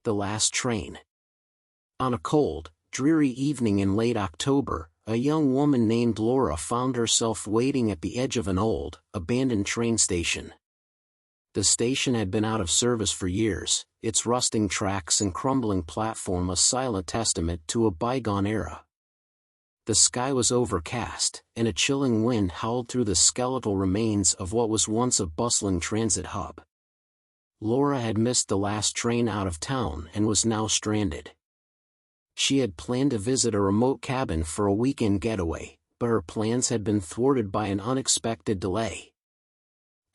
The last train. On a cold, dreary evening in late October, a young woman named Laura found herself waiting at the edge of an old, abandoned train station. The station had been out of service for years, its rusting tracks and crumbling platform a silent testament to a bygone era. The sky was overcast, and a chilling wind howled through the skeletal remains of what was once a bustling transit hub. Laura had missed the last train out of town and was now stranded. She had planned to visit a remote cabin for a weekend getaway, but her plans had been thwarted by an unexpected delay.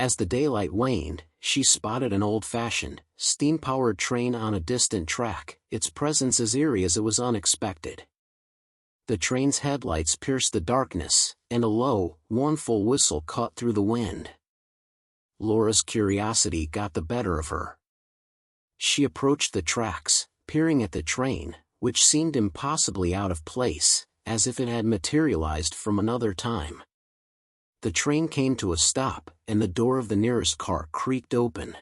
As the daylight waned, she spotted an old-fashioned, steam-powered train on a distant track, its presence as eerie as it was unexpected. The train's headlights pierced the darkness, and a low, mournful whistle cut through the wind. Laura's curiosity got the better of her. She approached the tracks, peering at the train, which seemed impossibly out of place, as if it had materialized from another time. The train came to a stop, and the door of the nearest car creaked open.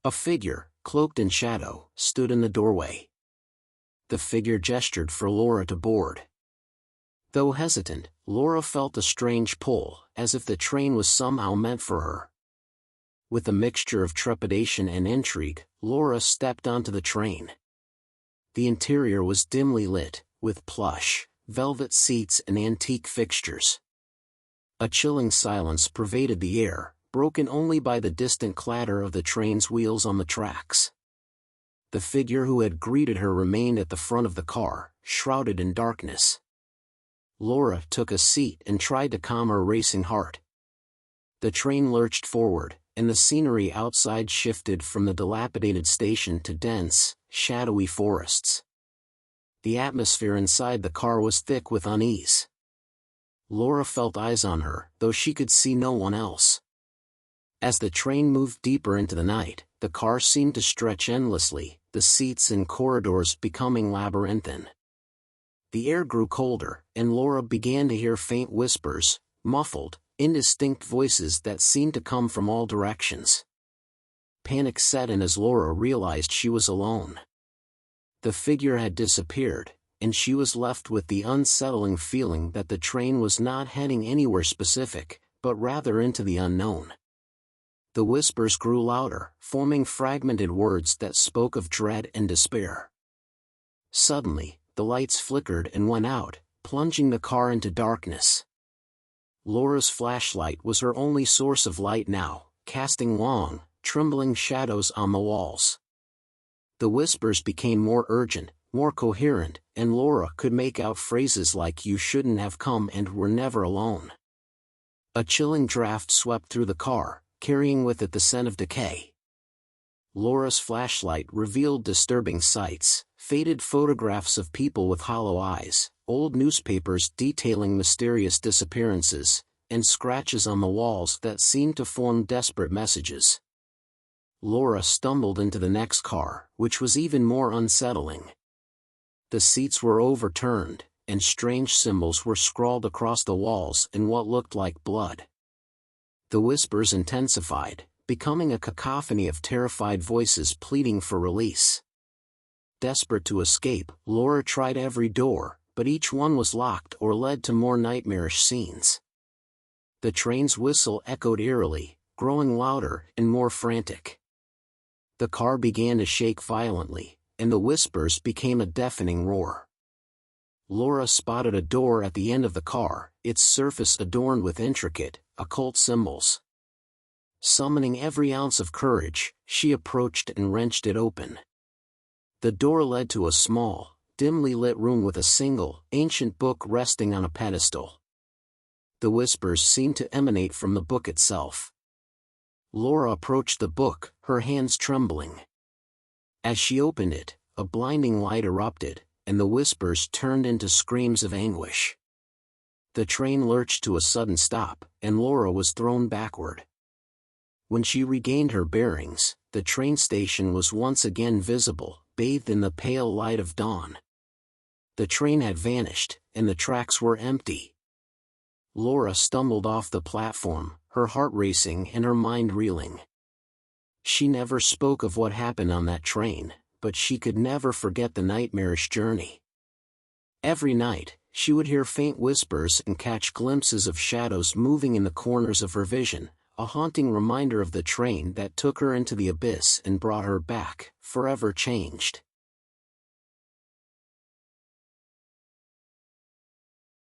A figure, cloaked in shadow, stood in the doorway. The figure gestured for Laura to board. Though hesitant, Laura felt a strange pull, as if the train was somehow meant for her. With a mixture of trepidation and intrigue, Laura stepped onto the train. The interior was dimly lit, with plush, velvet seats and antique fixtures. A chilling silence pervaded the air, broken only by the distant clatter of the train's wheels on the tracks. The figure who had greeted her remained at the front of the car, shrouded in darkness. Laura took a seat and tried to calm her racing heart. The train lurched forward, and the scenery outside shifted from the dilapidated station to dense, shadowy forests. The atmosphere inside the car was thick with unease. Laura felt eyes on her, though she could see no one else. As the train moved deeper into the night, the car seemed to stretch endlessly, the seats and corridors becoming labyrinthine. The air grew colder, and Laura began to hear faint whispers, muffled, indistinct voices that seemed to come from all directions. Panic set in as Laura realized she was alone. The figure had disappeared, and she was left with the unsettling feeling that the train was not heading anywhere specific, but rather into the unknown. The whispers grew louder, forming fragmented words that spoke of dread and despair. Suddenly, the lights flickered and went out, plunging the car into darkness. Laura's flashlight was her only source of light now, casting long, trembling shadows on the walls. The whispers became more urgent, more coherent, and Laura could make out phrases like "you shouldn't have come" and "we're never alone." A chilling draft swept through the car, carrying with it the scent of decay. Laura's flashlight revealed disturbing sights, faded photographs of people with hollow eyes, old newspapers detailing mysterious disappearances, and scratches on the walls that seemed to form desperate messages. Laura stumbled into the next car, which was even more unsettling. The seats were overturned, and strange symbols were scrawled across the walls in what looked like blood. The whispers intensified, becoming a cacophony of terrified voices pleading for release. Desperate to escape, Laura tried every door, but each one was locked or led to more nightmarish scenes. The train's whistle echoed eerily, growing louder and more frantic. The car began to shake violently, and the whispers became a deafening roar. Laura spotted a door at the end of the car, its surface adorned with intricate, occult symbols. Summoning every ounce of courage, she approached and wrenched it open. The door led to a small, dimly lit room with a single, ancient book resting on a pedestal. The whispers seemed to emanate from the book itself. Laura approached the book, her hands trembling. As she opened it, a blinding light erupted, and the whispers turned into screams of anguish. The train lurched to a sudden stop, and Laura was thrown backward. When she regained her bearings, the train station was once again visible, bathed in the pale light of dawn. The train had vanished, and the tracks were empty. Laura stumbled off the platform, her heart racing and her mind reeling. She never spoke of what happened on that train, but she could never forget the nightmarish journey. Every night, she would hear faint whispers and catch glimpses of shadows moving in the corners of her vision, a haunting reminder of the train that took her into the abyss and brought her back, forever changed.